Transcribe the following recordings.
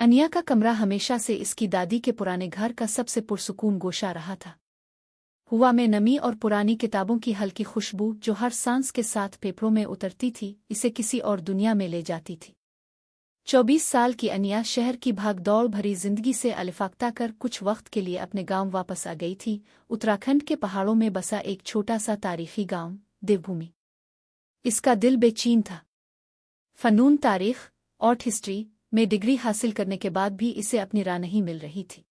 अनिया का कमरा हमेशा से इसकी दादी के पुराने घर का सबसे पुरसुकून गोशा रहा था। हवा में नमी और पुरानी किताबों की हल्की खुशबू जो हर सांस के साथ फेफड़ों में उतरती थी इसे किसी और दुनिया में ले जाती थी। 24 साल की अनिया शहर की भागदौड़ भरी जिंदगी से अलिफाख्ता कर कुछ वक्त के लिए अपने गांव वापस आ गई थी, उत्तराखंड के पहाड़ों में बसा एक छोटा सा तारीखी गांव देवभूमि। इसका दिल बेचैन था। फनून, तारीख और हिस्ट्री में डिग्री हासिल करने के बाद भी इसे अपनी राह नहीं मिल रही थी।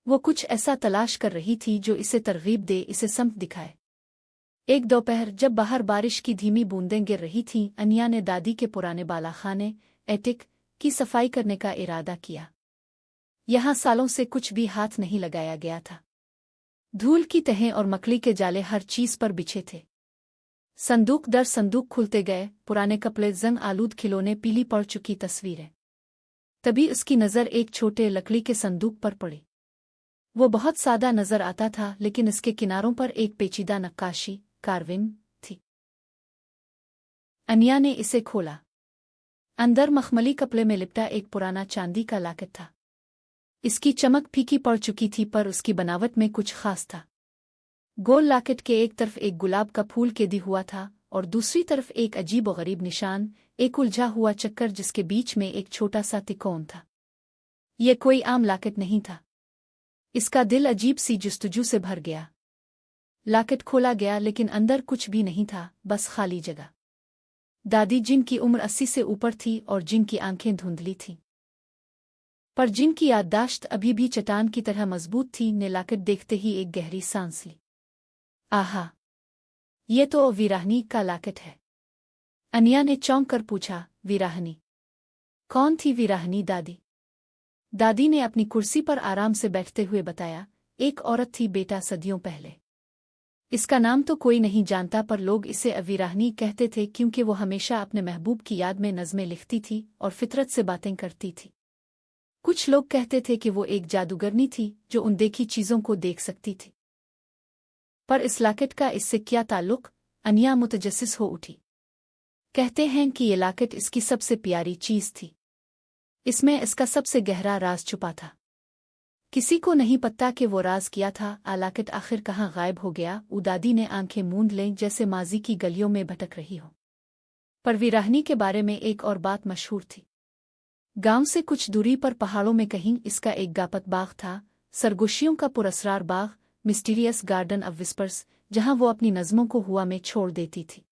वो कुछ ऐसा तलाश कर रही थी जो इसे तरगीब दे, इसे समत दिखाए। एक दोपहर जब बाहर बारिश की धीमी बूंदें गिर रही थीं, अनिया ने दादी के पुराने बालाखाने एटिक की सफाई करने का इरादा किया। यहाँ सालों से कुछ भी हाथ नहीं लगाया गया था। धूल की तहें और मकड़ी के जाले हर चीज पर बिछे थे। संदूक दर संदूक खुलते गए, पुराने कपड़े, जंग आलूद खिलौने, पीली पड़ चुकी तस्वीरें। तभी उसकी नज़र एक छोटे लकड़ी के संदूक पर पड़ी। वो बहुत सादा नजर आता था, लेकिन इसके किनारों पर एक पेचीदा नक्काशी कार्विंग थी। अनिया ने इसे खोला। अंदर मखमली कपड़े में लिपटा एक पुराना चांदी का लॉकेट था। इसकी चमक फीकी पड़ चुकी थी, पर उसकी बनावट में कुछ खास था। गोल लॉकेट के एक तरफ एक गुलाब का फूल केदी हुआ था और दूसरी तरफ एक अजीब और गरीब निशान, एक उलझा हुआ चक्कर जिसके बीच में एक छोटा सा तिकोन था। यह कोई आम लॉकेट नहीं था। इसका दिल अजीब सी जुस्तजू से भर गया। लॉकेट खोला गया, लेकिन अंदर कुछ भी नहीं था, बस खाली जगह। दादी, जिनकी उम्र 80 से ऊपर थी और जिनकी आंखें धुंधली थीं, पर जिनकी याददाश्त अभी भी चट्टान की तरह मजबूत थी, ने लॉकेट देखते ही एक गहरी सांस ली। आहा, ये तो वीराहनी का लॉकेट है। अनिया ने चौंक कर पूछा, वीराहनी? कौन थी वीराहनी दादी? दादी ने अपनी कुर्सी पर आराम से बैठते हुए बताया, एक औरत थी बेटा, सदियों पहले। इसका नाम तो कोई नहीं जानता, पर लोग इसे अवीराहनी कहते थे क्योंकि वो हमेशा अपने महबूब की याद में नज़में लिखती थी और फितरत से बातें करती थी। कुछ लोग कहते थे कि वो एक जादूगरनी थी जो अनदेखी चीज़ों को देख सकती थी। पर इस लॉकेट का इससे क्या ताल्लुक? अनिया मुतजस्सिस हो उठी। कहते हैं कि ये लॉकेट इसकी सबसे प्यारी चीज़ थी। इसमें इसका सबसे गहरा राज छुपा था। किसी को नहीं पता कि वो राज किया था। लॉकेट आखिर कहाँ गायब हो गया? दादी ने आंखें मूंद लें, जैसे माजी की गलियों में भटक रही हो। पर वीराहनी के बारे में एक और बात मशहूर थी। गांव से कुछ दूरी पर पहाड़ों में कहीं इसका एक गापत बाग था, सरगोशियों का पुरस्रार बाग, मिस्टीरियस गार्डन ऑफ विस्पर्स, जहां वो अपनी नज़मों को हुआ में छोड़ देती थी।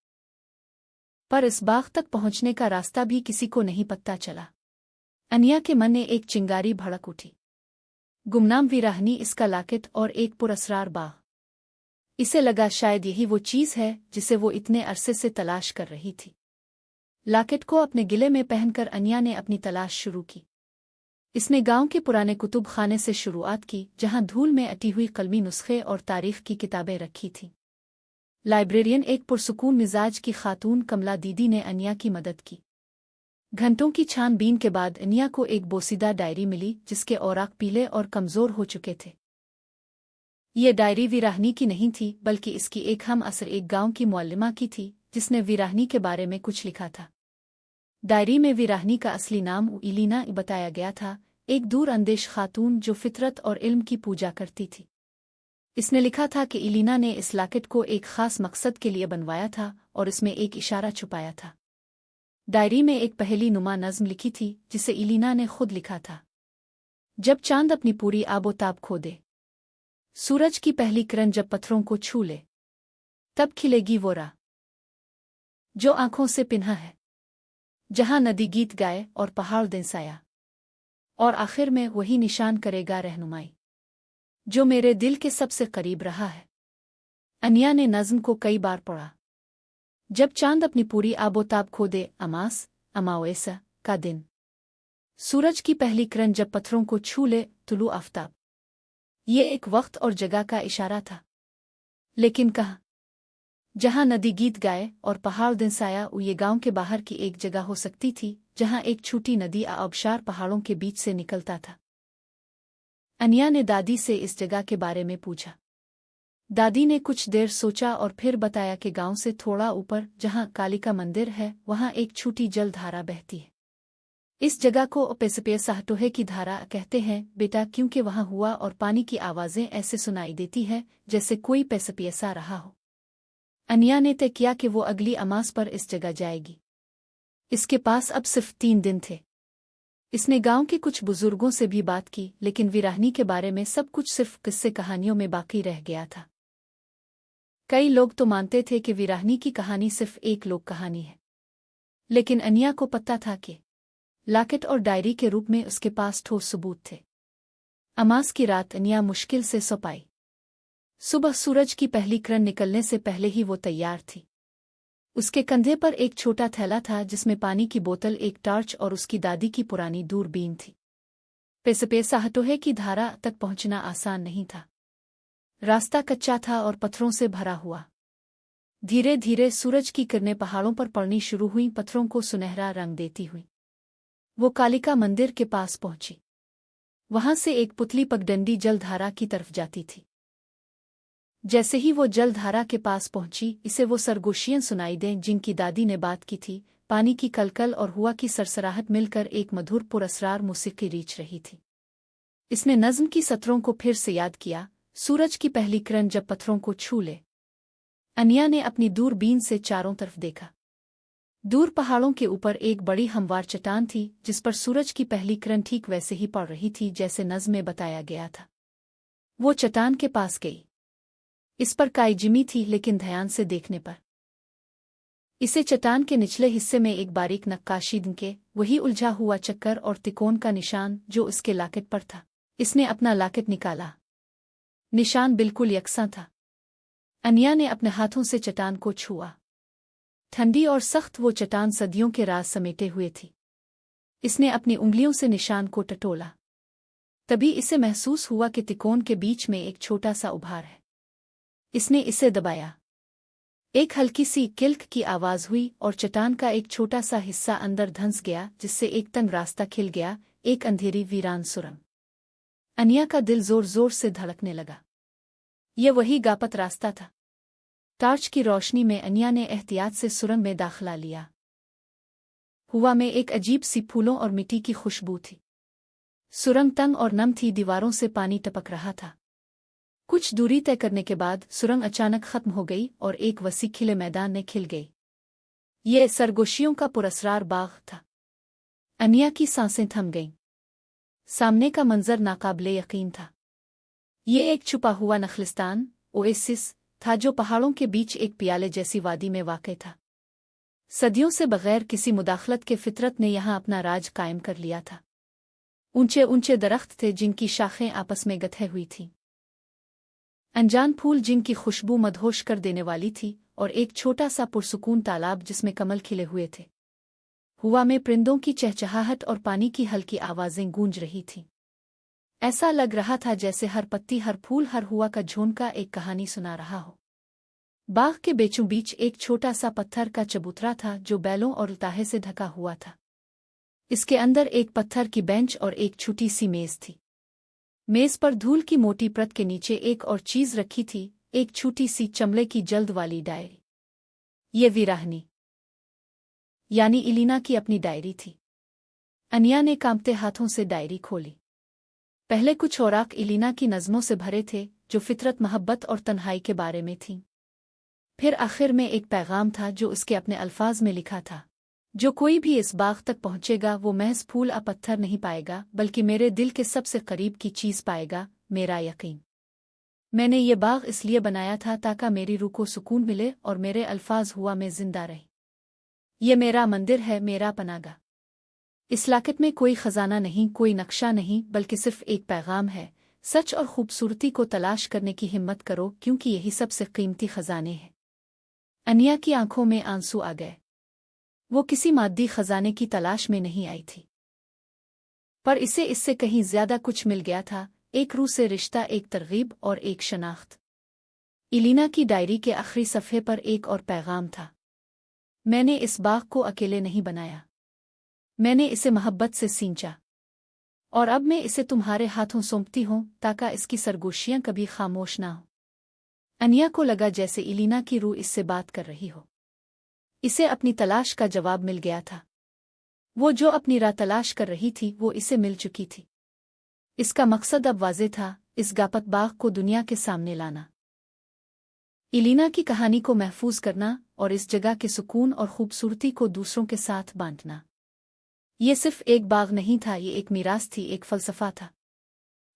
पर इस बाग तक पहुंचने का रास्ता भी किसी को नहीं पता चला। अनिया के मन में एक चिंगारी भड़क उठी। गुमनाम वीराहनी, इसका लॉकेट और एक पुरस्रार बाग। इसे लगा शायद यही वो चीज़ है जिसे वो इतने अरसे से तलाश कर रही थी। लॉकेट को अपने गिले में पहनकर अनिया ने अपनी तलाश शुरू की। इसने गांव के पुराने कुतुब खाने से शुरुआत की, जहां धूल में अटी हुई कलमी नुस्खे और तारीख की किताबें रखी थीं। लाइब्रेरियन, एक पुरसुकून मिजाज की खातून कमला दीदी, ने अनिया की मदद की। घंटों की छानबीन के बाद अनिया को एक बोसीदा डायरी मिली, जिसके औराक पीले और कमजोर हो चुके थे। ये डायरी वीराहनी की नहीं थी, बल्कि इसकी एक हम असर एक गांव की मुअल्लिमा की थी, जिसने वीराहनी के बारे में कुछ लिखा था। डायरी में वीराहनी का असली नाम इलीना बताया गया था, एक दूर अंदेश खातून जो फितरत और इल्म की पूजा करती थी। इसने लिखा था कि इलीना ने इस लॉकेट को एक खास मकसद के लिए बनवाया था और इसमें एक इशारा छुपाया था। डायरी में एक पहेली नुमा नज़्म लिखी थी, जिसे इलीना ने खुद लिखा था। जब चांद अपनी पूरी आबोताब खो दे, सूरज की पहली किरण जब पत्थरों को छू ले, तब खिलेगी वो राह जो आंखों से पिन्हा है, जहां नदी गीत गाए और पहाड़ दिनसाया, और आखिर में वही निशान करेगा रहनुमाई जो मेरे दिल के सबसे करीब रहा है। अनिया ने नज़्म को कई बार पढ़ा। जब चांद अपनी पूरी आबोताब खो दे, अमास अमावस्या का दिन, सूरज की पहली किरण जब पत्थरों को छू ले, तुलू आफ्ताब। ये एक वक्त और जगह का इशारा था, लेकिन कहाँ? जहां नदी गीत गाए और पहाड़ दिनसाया, ये गांव के बाहर की एक जगह हो सकती थी, जहां एक छोटी नदी आबशार पहाड़ों के बीच से निकलता था। अनिया ने दादी से इस जगह के बारे में पूछा। दादी ने कुछ देर सोचा और फिर बताया कि गांव से थोड़ा ऊपर, जहां कालिका मंदिर है, वहां एक छोटी जलधारा बहती है। इस जगह को पेसपे साहटोहे की धारा कहते हैं बेटा, क्योंकि वहां हुआ और पानी की आवाजें ऐसे सुनाई देती है जैसे कोई पेसपियसा रहा हो। अनिया ने तय किया कि वो अगली अमास पर इस जगह जाएगी। इसके पास अब सिर्फ 3 दिन थे। इसने गांव के कुछ बुजुर्गों से भी बात की, लेकिन वीरानी के बारे में सब कुछ सिर्फ किस्से कहानियों में बाकी रह गया था। कई लोग तो मानते थे कि वीरानी की कहानी सिर्फ एक लोक कहानी है, लेकिन अनिया को पता था कि लाकेट और डायरी के रूप में उसके पास ठोस सबूत थे। अमास की रात अनिया मुश्किल से सो पाई। सुबह सूरज की पहली किरण निकलने से पहले ही वो तैयार थी। उसके कंधे पर एक छोटा थैला था जिसमें पानी की बोतल, एक टॉर्च और उसकी दादी की पुरानी दूरबीन थी। पेसपे साहटोहे की धारा तक पहुंचना आसान नहीं था। रास्ता कच्चा था और पत्थरों से भरा हुआ। धीरे धीरे सूरज की किरणें पहाड़ों पर पड़नी शुरू हुई, पत्थरों को सुनहरा रंग देती हुई। वो कालिका मंदिर के पास पहुंची। वहां से एक पुतली पगडंडी जलधारा की तरफ जाती थी। जैसे ही वो जलधारा के पास पहुंची, इसे वो सरगोशियां सुनाई दें जिनकी दादी ने बात की थी। पानी की कलकल और हुआ की सरसराहट मिलकर एक मधुर पुरस्रार मौसीकी रीच रही थी। इसने नज़्म की सतरों को फिर से याद किया। सूरज की पहली किरण जब पत्थरों को छू ले। अनिया ने अपनी दूरबीन से चारों तरफ देखा। दूर पहाड़ों के ऊपर एक बड़ी हमवार चट्टान थी जिस पर सूरज की पहली किरण ठीक वैसे ही पड़ रही थी जैसे नज़्म में बताया गया था। वो चट्टान के पास गई। इस पर काई जिमी थी, लेकिन ध्यान से देखने पर इसे चट्टान के निचले हिस्से में एक बारीक नक्काशी के वही उलझा हुआ चक्कर और तिकोन का निशान जो उसके लाकेट पर था। इसने अपना लाकेट निकाला। निशान बिल्कुल यकसा था। अनिया ने अपने हाथों से चट्टान को छुआ। ठंडी और सख्त वो चट्टान सदियों के राज समेटे हुए थी। इसने अपनी उंगलियों से निशान को टटोला। तभी इसे महसूस हुआ कि तिकोन के बीच में एक छोटा सा उभार है। इसने इसे दबाया। एक हल्की सी किल्क की आवाज हुई और चट्टान का एक छोटा सा हिस्सा अंदर धंस गया, जिससे एक तंग रास्ता खिल गया, एक अंधेरी वीरान सुरंग। अनिया का दिल जोर जोर से धड़कने लगा। यह वही गापत रास्ता था। टॉर्च की रोशनी में अनिया ने एहतियात से सुरंग में दाखिला लिया। हवा में एक अजीब सी फूलों और मिट्टी की खुशबू थी। सुरंग तंग और नम थी, दीवारों से पानी टपक रहा था। कुछ दूरी तय करने के बाद सुरंग अचानक खत्म हो गई और एक वसी खिले मैदान में खिल गई। ये सरगोशियों का पुरस्रार बाग था। अनिया की सांसें थम गईं। सामने का मंजर नाकाबिले यकीन था। ये एक छुपा हुआ नखलिस्तान, ओएसिस था जो पहाड़ों के बीच एक प्याले जैसी वादी में वाक़ था। सदियों से बगैर किसी मुदाखलत के फितरत ने यहाँ अपना राज कायम कर लिया था। ऊंचे ऊंचे दरख्त थे जिनकी शाखें आपस में गथे हुई थीं। अनजान फूल जिनकी खुशबू मदहोश कर देने वाली थी, और एक छोटा सा पुरसुकून तालाब जिसमें कमल खिले हुए थे। हवा में परिंदों की चहचहाहट और पानी की हल्की आवाजें गूंज रही थीं। ऐसा लग रहा था जैसे हर पत्ती, हर फूल, हर हुआ का झोंका एक कहानी सुना रहा हो। बाग के बीचों बीच एक छोटा सा पत्थर का चबूतरा था जो बैलों और लताहे से ढका हुआ था। इसके अंदर एक पत्थर की बेंच और एक छोटी सी मेज थी। मेज पर धूल की मोटी परत के नीचे एक और चीज रखी थी, एक छोटी सी चमड़े की जल्द वाली डायरी। ये वीराहनी यानी इलीना की अपनी डायरी थी। अनिया ने कांपते हाथों से डायरी खोली। पहले कुछ औराक इलीना की नज़मों से भरे थे जो फितरत, मोहब्बत और तन्हाई के बारे में थीं। फिर आखिर में एक पैगाम था जो उसके अपने अल्फाज में लिखा था, जो कोई भी इस बाग तक पहुंचेगा वो महज फूल आ पत्थर नहीं पाएगा, बल्कि मेरे दिल के सबसे करीब की चीज पाएगा, मेरा यकीन। मैंने ये बाग इसलिए बनाया था ताकि मेरी रूह को सुकून मिले और मेरे अल्फाज हुआ में जिंदा रहे। ये मेरा मंदिर है, मेरा पनागा। इस लाकत में कोई खजाना नहीं, कोई नक्शा नहीं, बल्कि सिर्फ एक पैगाम है। सच और खूबसूरती को तलाश करने की हिम्मत करो, क्योंकि यही सबसे कीमती खजाने हैं। अनिया की आंखों में आंसू आ गए। वो किसी मादी खजाने की तलाश में नहीं आई थी, पर इसे इससे कहीं ज्यादा कुछ मिल गया था। एक रूह से रिश्ता, एक तरगीब और एक शनाख्त। इलीना की डायरी के आखिरी सफ़े पर एक और पैगाम था। मैंने इस बाग को अकेले नहीं बनाया, मैंने इसे मोहब्बत से सींचा, और अब मैं इसे तुम्हारे हाथों सौंपती हूँ ताकि इसकी सरगोशियां कभी खामोश ना हो। अनिया को लगा जैसे इलीना की रूह इससे बात कर रही हो। इसे अपनी तलाश का जवाब मिल गया था। वो जो अपनी राह तलाश कर रही थी वो इसे मिल चुकी थी। इसका मकसद अब वाज़ेह था, इस गापत बाग को दुनिया के सामने लाना, इलीना की कहानी को महफूज करना और इस जगह के सुकून और खूबसूरती को दूसरों के साथ बांटना। ये सिर्फ एक बाग नहीं था, ये एक मीरास थी, एक फ़लसफ़ा था।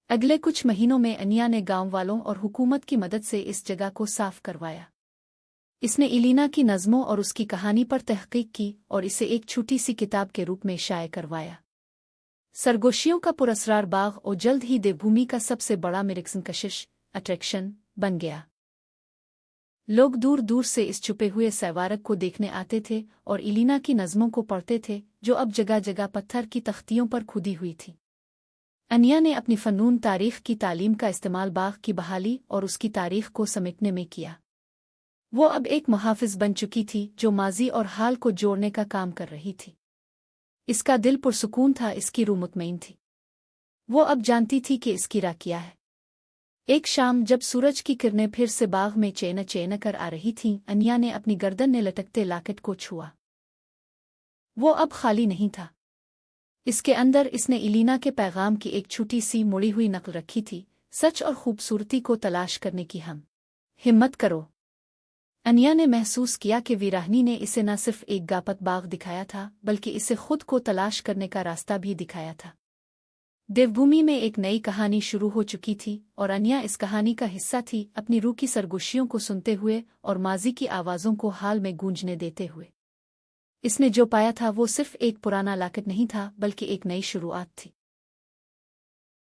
अगले कुछ महीनों में अनिया ने गांव वालों और हुकूमत की मदद से इस जगह को साफ करवाया। इसने इलीना की नज़मों और उसकी कहानी पर तहकीक की और इसे एक छोटी सी किताब के रूप में शाये करवाया। सरगोशियों का पुरस्कार बाग और जल्द ही देवभूमि का सबसे बड़ा मेरिक्सन कशिश अट्रैक्शन बन गया। लोग दूर दूर से इस छुपे हुए सैवारक को देखने आते थे और इलीना की नज़मों को पढ़ते थे, जो अब जगह जगह पत्थर की तख्तियों पर खुदी हुई थी। अनिया ने अपनी फ़नून तारीख़ की तालीम का इस्तेमाल बाग की बहाली और उसकी तारीख़ को समेटने में किया। वो अब एक मुहाफ़िज़ बन चुकी थी जो माज़ी और हाल को जोड़ने का काम कर रही थी। इसका दिल पुरसुकून था, इसकी रूह मुतमईन थी। वो अब जानती थी कि इसकी राह क्या है। एक शाम जब सूरज की किरणें फिर से बाग में चैन चैन कर आ रही थीं, अनिया ने अपनी गर्दन में लटकते लॉकेट को छुआ। वो अब खाली नहीं था। इसके अंदर इसने इलीना के पैगाम की एक छोटी सी मुड़ी हुई नकल रखी थी, सच और खूबसूरती को तलाश करने की हिम्मत करो। अनिया ने महसूस किया कि वीराहनी ने इसे न सिर्फ एक गापत बाग दिखाया था, बल्कि इसे खुद को तलाश करने का रास्ता भी दिखाया था। देवभूमि में एक नई कहानी शुरू हो चुकी थी और अनिया इस कहानी का हिस्सा थी, अपनी रूह की सरगोशियों को सुनते हुए और माजी की आवाज़ों को हाल में गूंजने देते हुए। इसने जो पाया था वो सिर्फ एक पुराना लॉकेट नहीं था, बल्कि एक नई शुरुआत थी।